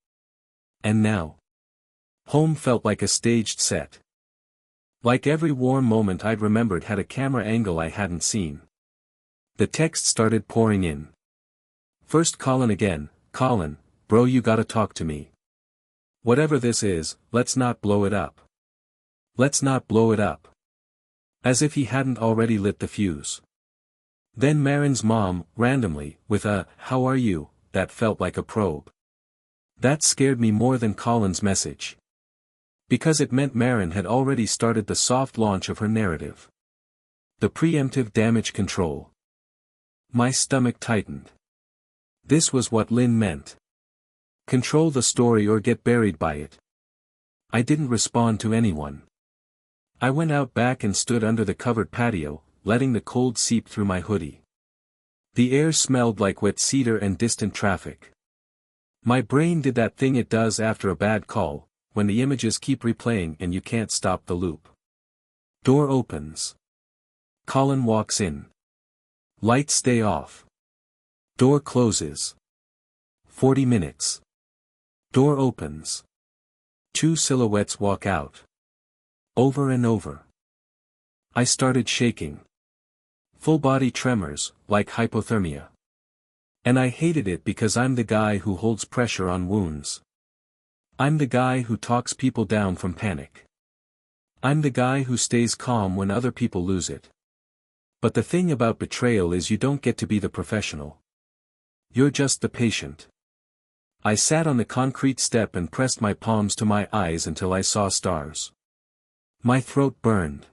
And now. Home felt like a staged set. Like every warm moment I'd remembered had a camera angle I hadn't seen. The text started pouring in. First Colin again, "Colin, bro, you gotta talk to me. Whatever this is, let's not blow it up. Let's not blow it up." As if he hadn't already lit the fuse. Then Maren's mom, randomly, with a, "How are you?" that felt like a probe. That scared me more than Colin's message. Because it meant Maren had already started the soft launch of her narrative. The preemptive damage control. My stomach tightened. This was what Lynn meant. Control the story or get buried by it. I didn't respond to anyone. I went out back and stood under the covered patio, letting the cold seep through my hoodie. The air smelled like wet cedar and distant traffic. My brain did that thing it does after a bad call, when the images keep replaying and you can't stop the loop. Door opens. Colin walks in. Lights stay off. Door closes. 40 minutes. Door opens. Two silhouettes walk out. Over and over. I started shaking. Full body tremors, like hypothermia. And I hated it because I'm the guy who holds pressure on wounds. I'm the guy who talks people down from panic. I'm the guy who stays calm when other people lose it. But the thing about betrayal is you don't get to be the professional. You're just the patient. I sat on the concrete step and pressed my palms to my eyes until I saw stars. My throat burned.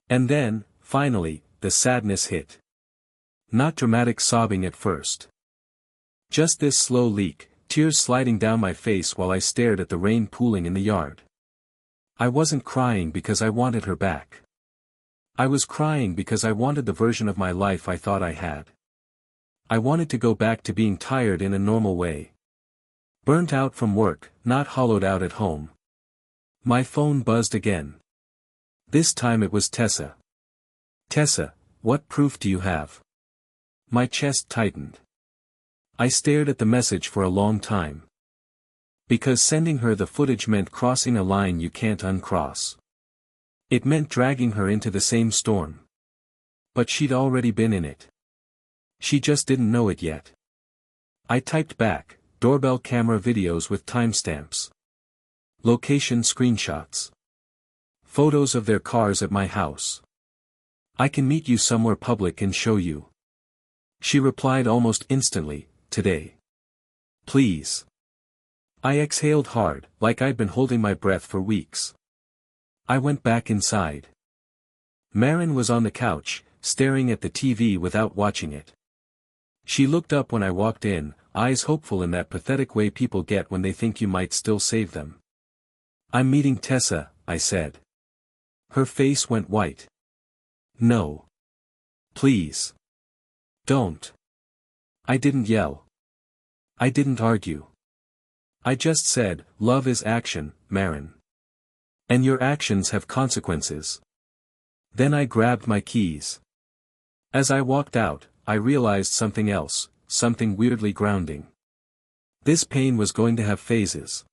And then, finally, the sadness hit. Not dramatic sobbing at first. Just this slow leak, tears sliding down my face while I stared at the rain pooling in the yard. I wasn't crying because I wanted her back. I was crying because I wanted the version of my life I thought I had. I wanted to go back to being tired in a normal way. Burnt out from work, not hollowed out at home. My phone buzzed again. This time it was Tessa. Tessa, what proof do you have? My chest tightened. I stared at the message for a long time. Because sending her the footage meant crossing a line you can't uncross. It meant dragging her into the same storm. But she'd already been in it. She just didn't know it yet. I typed back, doorbell camera videos with timestamps. Location screenshots. Photos of their cars at my house. I can meet you somewhere public and show you. She replied almost instantly, today. Please. I exhaled hard, like I'd been holding my breath for weeks. I went back inside. Marin was on the couch, staring at the TV without watching it. She looked up when I walked in, eyes hopeful in that pathetic way people get when they think you might still save them. I'm meeting Tessa, I said. Her face went white. No. Please. Don't. I didn't yell. I didn't argue. I just said, love is action, Marin. And your actions have consequences. Then I grabbed my keys. As I walked out, I realized something else, something weirdly grounding. This pain was going to have phases.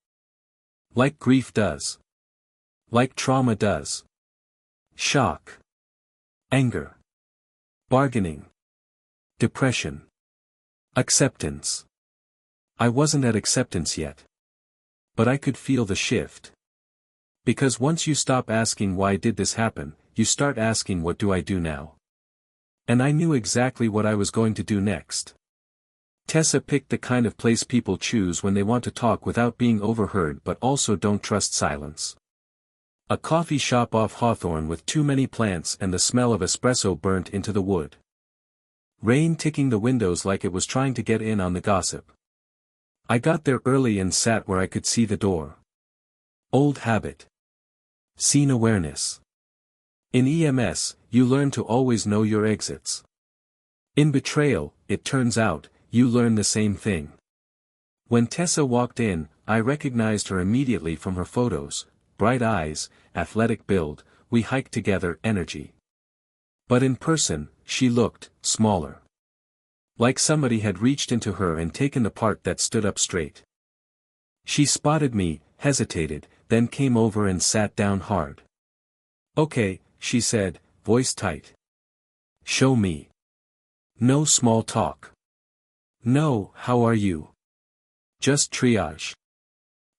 Like grief does. Like trauma does. Shock. Anger. Bargaining. Depression. Acceptance. I wasn't at acceptance yet. But I could feel the shift. Because once you stop asking why did this happen, you start asking what do I do now? And I knew exactly what I was going to do next. Tessa picked the kind of place people choose when they want to talk without being overheard but also don't trust silence. A coffee shop off Hawthorne with too many plants and the smell of espresso burnt into the wood. Rain ticking the windows like it was trying to get in on the gossip. I got there early and sat where I could see the door. Old habit. Scene awareness. In EMS, you learn to always know your exits. In betrayal, it turns out, you learn the same thing. When Tessa walked in, I recognized her immediately from her photos, bright eyes, athletic build, we hiked together energy. But in person, she looked smaller. Like somebody had reached into her and taken the part that stood up straight. She spotted me, hesitated, then came over and sat down hard. Okay, she said, voice tight. Show me. No small talk. No, how are you? Just triage.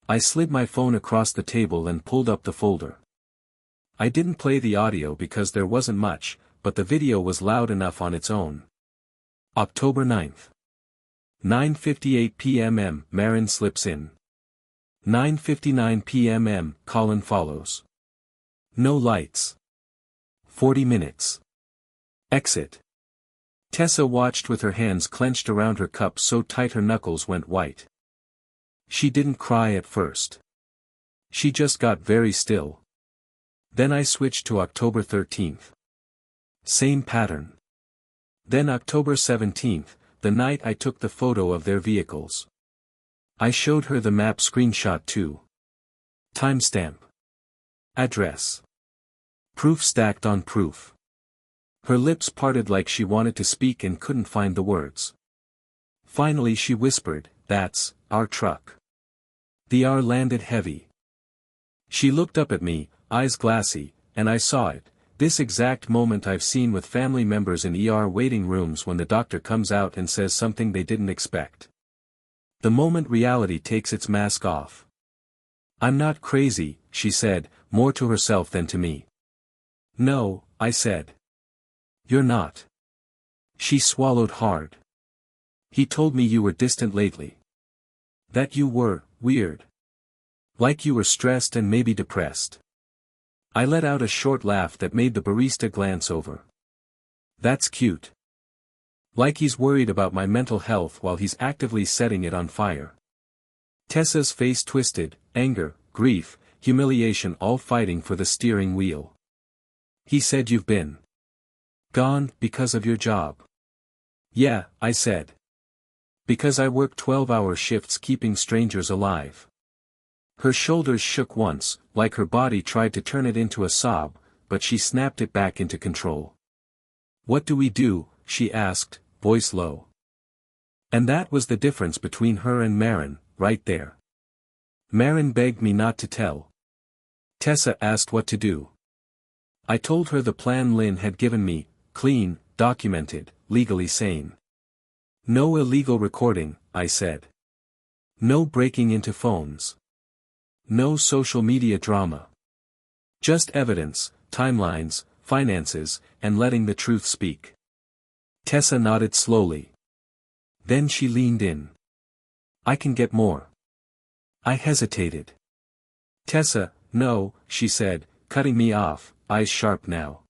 I slid my phone across the table and pulled up the folder. I didn't play the audio because there wasn't much, but the video was loud enough on its own. October 9th. 9:58 p.m. Marin slips in. 9:59 p.m. Colin follows. No lights. 40 minutes. Exit. Tessa watched with her hands clenched around her cup so tight her knuckles went white. She didn't cry at first. She just got very still. Then I switched to October 13th. Same pattern. Then October 17th, the night I took the photo of their vehicles. I showed her the map screenshot too. Timestamp. Address. Proof stacked on proof. Her lips parted like she wanted to speak and couldn't find the words. Finally she whispered, "That's our truck." The R landed heavy. She looked up at me, eyes glassy, and I saw it, this exact moment I've seen with family members in ER waiting rooms when the doctor comes out and says something they didn't expect. The moment reality takes its mask off. "I'm not crazy," she said, more to herself than to me. "No," I said. "You're not." She swallowed hard. "He told me you were distant lately. That you were, weird. Like you were stressed and maybe depressed." I let out a short laugh that made the barista glance over. "That's cute. Like he's worried about my mental health while he's actively setting it on fire." Tessa's face twisted, anger, grief, humiliation all fighting for the steering wheel. "He said you've been gone because of your job." "Yeah," I said. "Because I work 12-hour shifts keeping strangers alive." Her shoulders shook once, like her body tried to turn it into a sob, but she snapped it back into control. "What do we do?" she asked, voice low. And that was the difference between her and Marin, right there. Marin begged me not to tell. Tessa asked what to do. I told her the plan Lynn had given me, clean, documented, legally sane. "No illegal recording," I said. "No breaking into phones. No social media drama. Just evidence, timelines, finances, and letting the truth speak." Tessa nodded slowly. Then she leaned in. "I can get more." I hesitated. "Tessa, no," she said, cutting me off, eyes sharp now.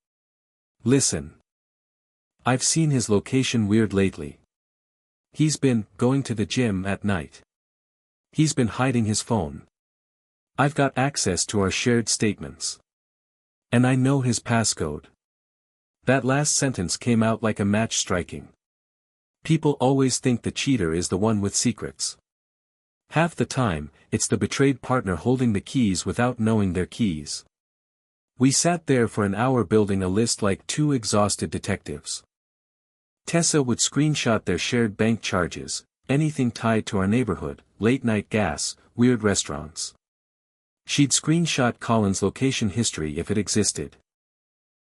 "Listen. I've seen his location weird lately. He's been going to the gym at night. He's been hiding his phone. I've got access to our shared statements. And I know his passcode." That last sentence came out like a match striking. People always think the cheater is the one with secrets. Half the time, it's the betrayed partner holding the keys without knowing their keys. We sat there for an hour building a list like two exhausted detectives. Tessa would screenshot their shared bank charges, anything tied to our neighborhood, late-night gas, weird restaurants. She'd screenshot Colin's location history if it existed.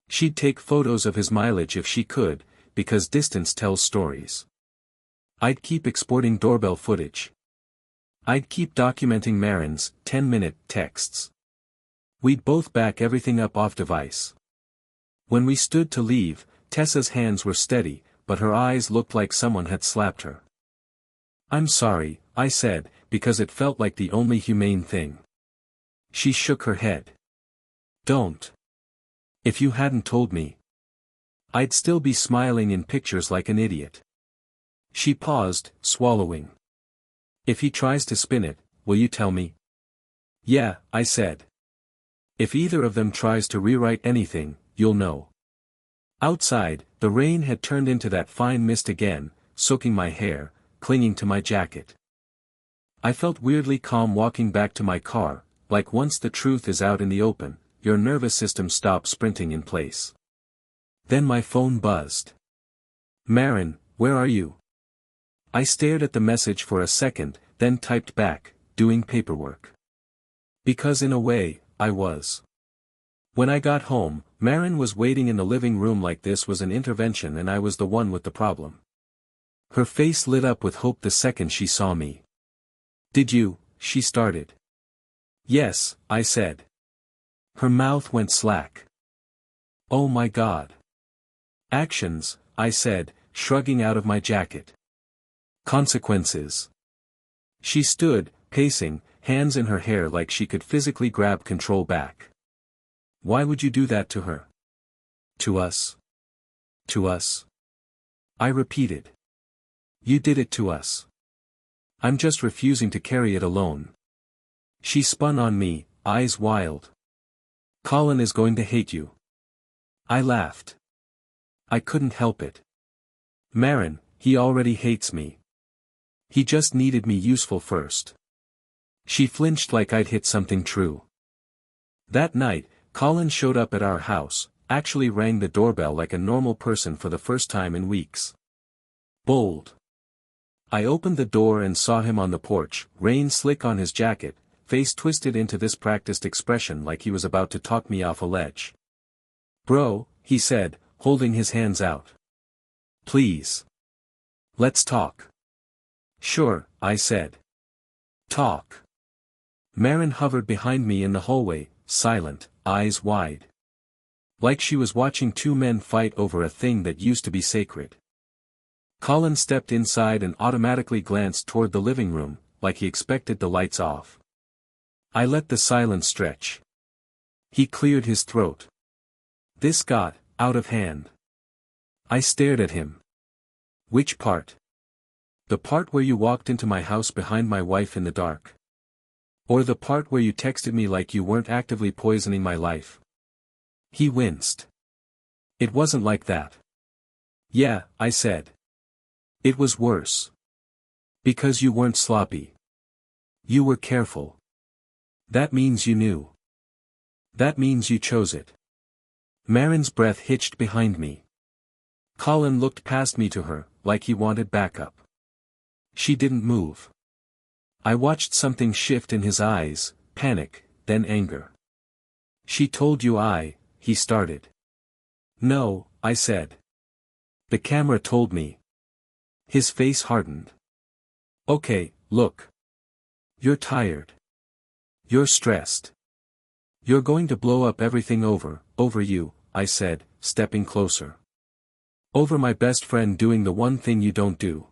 She'd take photos of his mileage if she could, because distance tells stories. I'd keep exporting doorbell footage. I'd keep documenting Marin's 10-minute texts. We'd both back everything up off device. When we stood to leave, Tessa's hands were steady, but her eyes looked like someone had slapped her. "I'm sorry," I said, because it felt like the only humane thing. She shook her head. "Don't. If you hadn't told me, I'd still be smiling in pictures like an idiot." She paused, swallowing. "If he tries to spin it, will you tell me?" "Yeah," I said. "If either of them tries to rewrite anything, you'll know." Outside, the rain had turned into that fine mist again, soaking my hair, clinging to my jacket. I felt weirdly calm walking back to my car, like once the truth is out in the open, your nervous system stops sprinting in place. Then my phone buzzed. "Marin, where are you?" I stared at the message for a second, then typed back, "Doing paperwork." Because in a way, I was. When I got home, Marin was waiting in the living room like this was an intervention and I was the one with the problem. Her face lit up with hope the second she saw me. "Did you?" she started. "Yes," I said. Her mouth went slack. "Oh my God." "Actions," I said, shrugging out of my jacket. "Consequences." She stood, pacing, hands in her hair like she could physically grab control back. "Why would you do that to her?" "To us. To us." I repeated. "You did it to us. I'm just refusing to carry it alone." She spun on me, eyes wild. "Colin is going to hate you." I laughed. I couldn't help it. "Marin, he already hates me. He just needed me useful first." She flinched like I'd hit something true. That night, Colin showed up at our house, actually rang the doorbell like a normal person for the first time in weeks. Bold. I opened the door and saw him on the porch, rain slick on his jacket, face twisted into this practiced expression like he was about to talk me off a ledge. "Bro," he said, holding his hands out. "Please. Let's talk." "Sure," I said. "Talk." Marin hovered behind me in the hallway, silent, eyes wide. Like she was watching two men fight over a thing that used to be sacred. Colin stepped inside and automatically glanced toward the living room, like he expected the lights off. I let the silence stretch. He cleared his throat. "This got out of hand." I stared at him. "Which part? The part where you walked into my house behind my wife in the dark? Or the part where you texted me like you weren't actively poisoning my life?" He winced. "It wasn't like that." "Yeah," I said. "It was worse. Because you weren't sloppy. You were careful. That means you knew. That means you chose it." Marin's breath hitched behind me. Colin looked past me to her, like he wanted backup. She didn't move. I watched something shift in his eyes, panic, then anger. "She told you he started." "No," I said. "The camera told me." His face hardened. "Okay, look. You're tired. You're stressed. You're going to blow up everything over you," I said, stepping closer. "Over my best friend doing the one thing you don't do.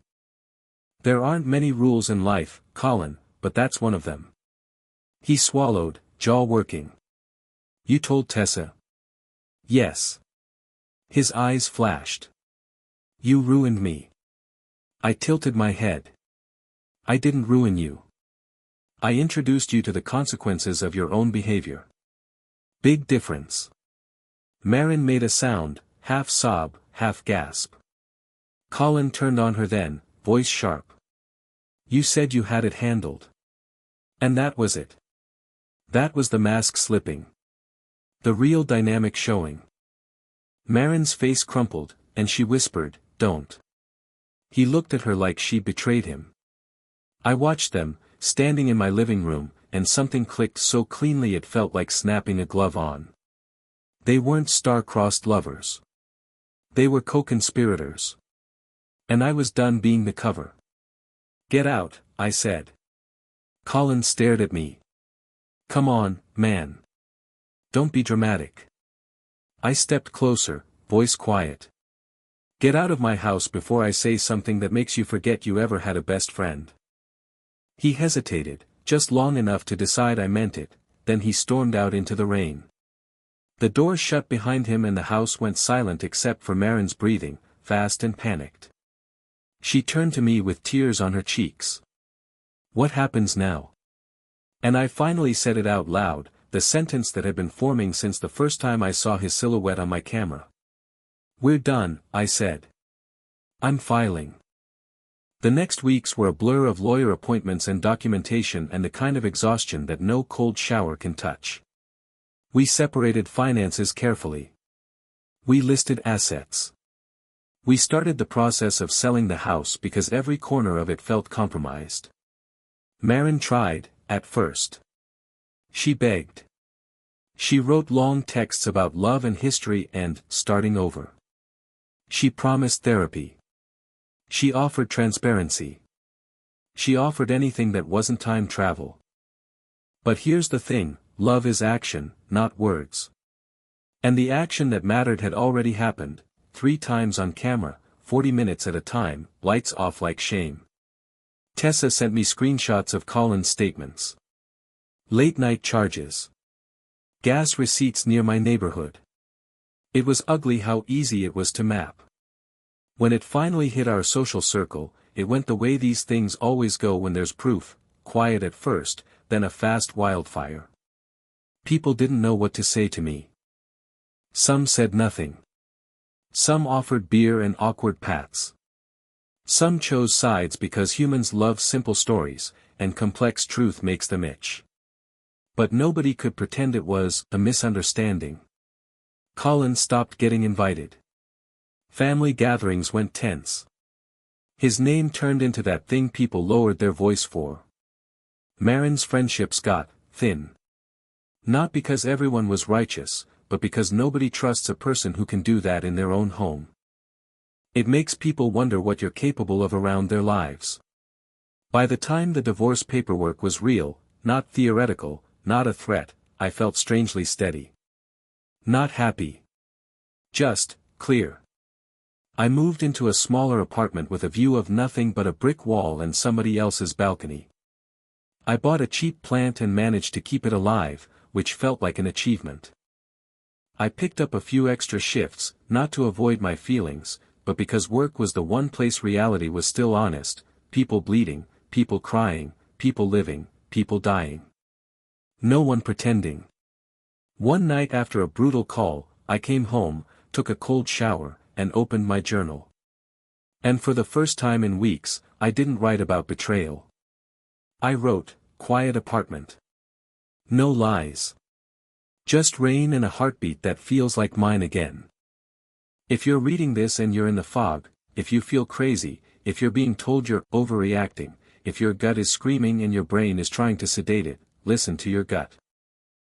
There aren't many rules in life, Colin, but that's one of them." He swallowed, jaw working. "You told Tessa?" "Yes." His eyes flashed. "You ruined me." I tilted my head. "I didn't ruin you. I introduced you to the consequences of your own behavior." "Big difference." Marin made a sound, half sob, half gasp. Colin turned on her then, voice sharp. "You said you had it handled. And that was it. That was the mask slipping. The real dynamic showing." Marin's face crumpled, and she whispered, "Don't." He looked at her like she betrayed him. I watched them, standing in my living room, and something clicked so cleanly it felt like snapping a glove on. They weren't star-crossed lovers. They were co-conspirators. And I was done being the cover. "Get out," I said. Colin stared at me. "Come on, man. Don't be dramatic." I stepped closer, voice quiet. "Get out of my house before I say something that makes you forget you ever had a best friend." He hesitated, just long enough to decide I meant it, then he stormed out into the rain. The door shut behind him and the house went silent except for Marin's breathing, fast and panicked. She turned to me with tears on her cheeks. "What happens now?" And I finally said it out loud, the sentence that had been forming since the first time I saw his silhouette on my camera. "We're done," I said. "I'm filing." The next weeks were a blur of lawyer appointments and documentation and the kind of exhaustion that no cold shower can touch. We separated finances carefully. We listed assets. We started the process of selling the house because every corner of it felt compromised. Marin tried, at first. She begged. She wrote long texts about love and history and starting over. She promised therapy. She offered transparency. She offered anything that wasn't time travel. But here's the thing, love is action, not words. And the action that mattered had already happened, 3 times on camera, 40 minutes at a time, lights off like shame. Tessa sent me screenshots of Colin's statements. Late-night charges. Gas receipts near my neighborhood. It was ugly how easy it was to map. When it finally hit our social circle, it went the way these things always go when there's proof, quiet at first, then a fast wildfire. People didn't know what to say to me. Some said nothing. Some offered beer and awkward pats. Some chose sides because humans love simple stories, and complex truth makes them itch. But nobody could pretend it was a misunderstanding. Colin stopped getting invited. Family gatherings went tense. His name turned into that thing people lowered their voice for. Marin's friendships got thin. Not because everyone was righteous, but because nobody trusts a person who can do that in their own home. It makes people wonder what you're capable of around their lives. By the time the divorce paperwork was real, not theoretical, not a threat, I felt strangely steady. Not happy. Just clear. I moved into a smaller apartment with a view of nothing but a brick wall and somebody else's balcony. I bought a cheap plant and managed to keep it alive, which felt like an achievement. I picked up a few extra shifts, not to avoid my feelings, but because work was the one place reality was still honest, people bleeding, people crying, people living, people dying. No one pretending. One night after a brutal call, I came home, took a cold shower, and opened my journal. And for the first time in weeks, I didn't write about betrayal. I wrote, quiet apartment. No lies. Just rain and a heartbeat that feels like mine again. If you're reading this and you're in the fog, if you feel crazy, if you're being told you're overreacting, if your gut is screaming and your brain is trying to sedate it, listen to your gut.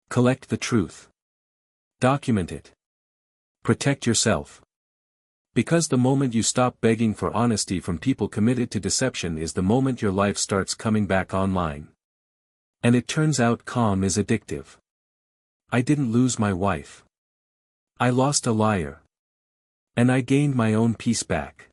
Collect the truth. Document it. Protect yourself. Because the moment you stop begging for honesty from people committed to deception is the moment your life starts coming back online. And it turns out calm is addictive. I didn't lose my wife. I lost a liar. And I gained my own peace back.